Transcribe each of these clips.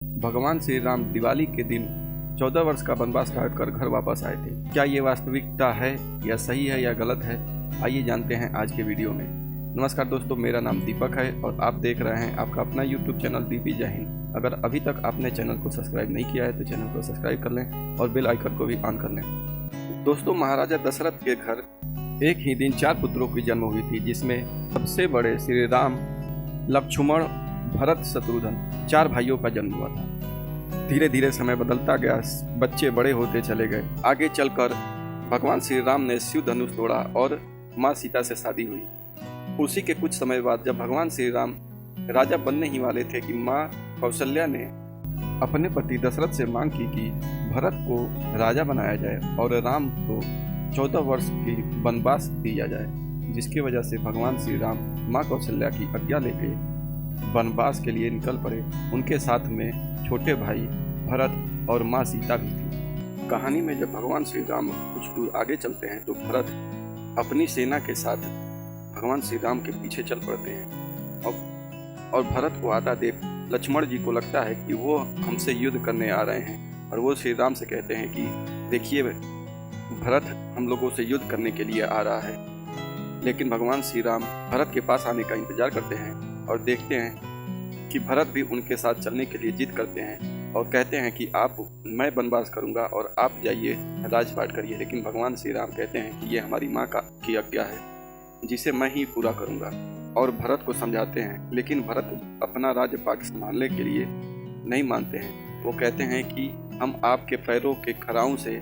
भगवान श्री राम दिवाली के दिन 14 वर्ष का वनवास काट कर घर वापस आए थे। क्या ये वास्तविकता है या सही है या गलत है, आइए जानते हैं आज के वीडियो में। नमस्कार दोस्तों, मेरा नाम दीपक है और आप देख रहे हैं आपका अपना YouTube चैनल दीपी जय हिंद। अगर अभी तक आपने चैनल को सब्सक्राइब नहीं किया है तो चैनल को सब्सक्राइब कर लें और बेल आइकन को भी ऑन कर लें। दोस्तों, महाराजा दशरथ के घर एक ही दिन 4 पुत्रों की जन्म हुई थी, जिसमें सबसे बड़े श्री राम, लक्ष्मण, भरत, शत्रुघ्न 4 भाइयों का जन्म हुआ था। धीरे धीरे समय बदलता गया, बच्चे बड़े होते चले गए। आगे चलकर भगवान श्री राम ने शिव धनुष तोड़ा और माँ सीता से शादी हुई। उसी के कुछ समय बाद जब भगवान श्री राम राजा बनने ही वाले थे कि माँ कौशल्या ने अपने पति दशरथ से मांग की कि भरत को राजा बनाया जाए और राम को 14 वर्ष की वनवास दिया जाए, जिसकी वजह से भगवान श्री राम माँ कौशल्या की आज्ञा लेके वनवास के लिए निकल पड़े। उनके साथ में छोटे भाई भरत और माँ सीता भी थी। कहानी में जब भगवान श्री राम कुछ दूर आगे चलते हैं तो भरत अपनी सेना के साथ भगवान श्री राम के पीछे चल पड़ते हैं और भरत को आता देख लक्ष्मण जी को लगता है कि वो हमसे युद्ध करने आ रहे हैं और वो श्री राम से कहते हैं कि देखिए, भरत हम लोगों से युद्ध करने के लिए आ रहा है। लेकिन भगवान श्री राम भरत के पास आने का इंतजार करते हैं और देखते हैं कि भरत भी उनके साथ चलने के लिए जिद करते हैं और कहते हैं कि मैं वनवास करूंगा और आप जाइए राजपाट करिए। लेकिन भगवान श्री राम कहते हैं कि ये हमारी माँ की आज्ञा है, जिसे मैं ही पूरा करूंगा, और भरत को समझाते हैं। लेकिन भरत अपना राज्यपाट संभालने के लिए नहीं मानते हैं। वो कहते हैं कि हम आपके पैरों के खड़ाऊं से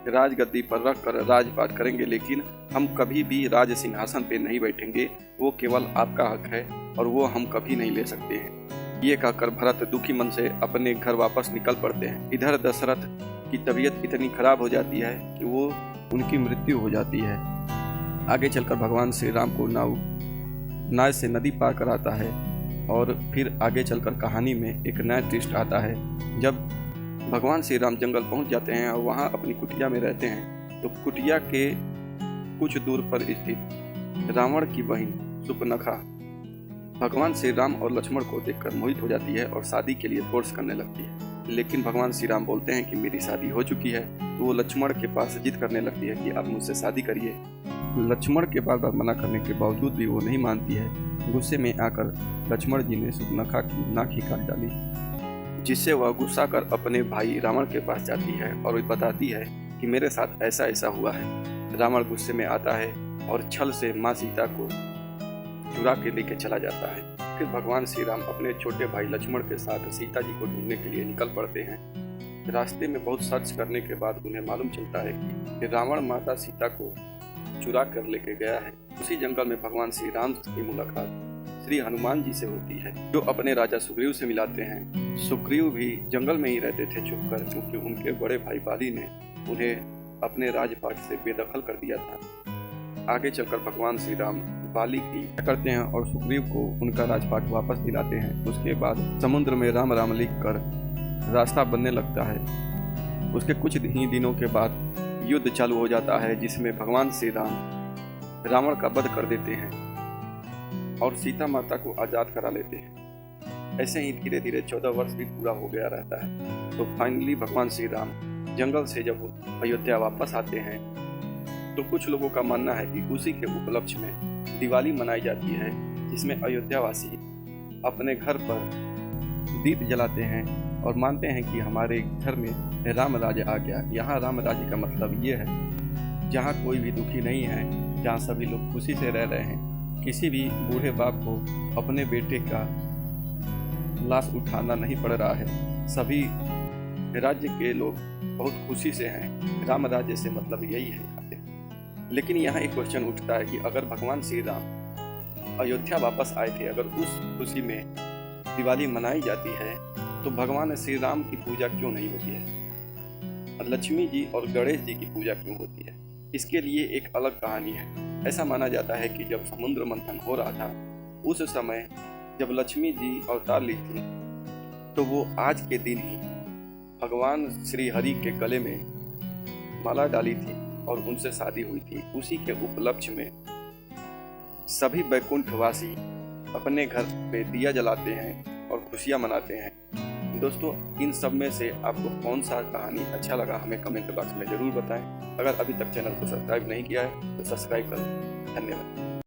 राजगद्दी पर रख कर राजपाट करेंगे, लेकिन हम कभी भी राज सिंहासन पे नहीं बैठेंगे। वो केवल आपका हक है और वो हम कभी नहीं ले सकते हैं। ये कहकर भरत दुखी मन से अपने घर वापस निकल पड़ते हैं। इधर दशरथ की तबीयत इतनी खराब हो जाती है कि वो उनकी मृत्यु हो जाती है। आगे चलकर भगवान श्री राम को नाव से नदी पार कराता है और फिर आगे चलकर कहानी में एक नया ट्विस्ट आता है। जब भगवान श्री राम जंगल पहुंच जाते हैं और वहां अपनी कुटिया में रहते हैं तो कुटिया के कुछ दूर पर स्थित रावण की बहन सुपनखा भगवान श्री राम और लक्ष्मण को देखकर मोहित हो जाती है और शादी के लिए फोर्स करने लगती है। लेकिन भगवान श्री राम बोलते हैं कि मेरी शादी हो चुकी है, तो वो लक्ष्मण के पास जिद करने लगती है कि आप मुझसे शादी करिए। लक्ष्मण के बार बार मना करने के बावजूद भी वो नहीं मानती है। गुस्से में आकर लक्ष्मण जी ने सुपनखा की नाक ही काट डाली, जिससे वह गुस्सा कर अपने भाई रावण के पास जाती है और बताती है कि मेरे साथ ऐसा ऐसा हुआ है। रावण गुस्से में आता है और छल से माँ सीता को चुरा के लेके चला जाता है। फिर भगवान श्री राम अपने छोटे भाई लक्ष्मण के साथ सीता जी को ढूंढने के लिए निकल पड़ते हैं। रास्ते में बहुत सर्च करने के बाद उन्हें मालूम चलता है कि रावण माता सीता को चुरा कर लेके गया है। उसी जंगल में भगवान श्री राम की मुलाकात श्री हनुमान जी से होती है, जो अपने राजा सुग्रीव से मिलाते हैं। सुग्रीव भी जंगल में ही रहते थे छुपकर, क्योंकि उनके बड़े भाई बाली ने उन्हें अपने राजपाट से बेदखल कर दिया था। आगे चलकर भगवान श्री राम बाली की करते हैं और सुग्रीव को उनका राजपाट वापस दिलाते हैं। उसके बाद समुद्र में राम राम लिखकर रास्ता बनने लगता है। उसके कुछ ही दिनों के बाद युद्ध चालू हो जाता है, जिसमें भगवान श्री राम रावण का वध कर देते हैं और सीता माता को आज़ाद करा लेते हैं। ऐसे ही धीरे धीरे 14 वर्ष भी पूरा हो गया रहता है। तो फाइनली भगवान श्री राम जंगल से जब अयोध्या वापस आते हैं तो कुछ लोगों का मानना है कि उसी के उपलक्ष्य में दिवाली मनाई जाती है, जिसमें अयोध्यावासी अपने घर पर दीप जलाते हैं और मानते हैं कि हमारे घर में राम राज्य आ गया। यहाँ राम राज्य का मतलब ये है जहाँ कोई भी दुखी नहीं है, जहाँ सभी लोग खुशी से रह रहे हैं। किसी भी बूढ़े बाप को अपने बेटे का लाश उठाना नहीं पड़ रहा है। सभी राज्य के लोग बहुत खुशी से हैं। राम राज्य से मतलब यही है। लेकिन यहाँ एक क्वेश्चन उठता है कि अगर भगवान श्री राम अयोध्या वापस आए थे, अगर उस खुशी में दिवाली मनाई जाती है तो भगवान श्री राम की पूजा क्यों नहीं होती है? लक्ष्मी जी और गणेश जी की पूजा क्यों होती है? इसके लिए एक अलग कहानी है। ऐसा माना जाता है कि जब समुद्र मंथन हो रहा था, उस समय जब लक्ष्मी जी अवतार ली थी तो वो आज के दिन ही भगवान श्री हरि के गले में माला डाली थी और उनसे शादी हुई थी। उसी के उपलक्ष्य में सभी बैकुंठवासी अपने घर पे दिया जलाते हैं और खुशियां मनाते हैं। दोस्तों, इन सब में से आपको कौन सा कहानी अच्छा लगा हमें कमेंट बॉक्स में ज़रूर बताएं। अगर अभी तक चैनल को सब्सक्राइब नहीं किया है तो सब्सक्राइब करें। धन्यवाद।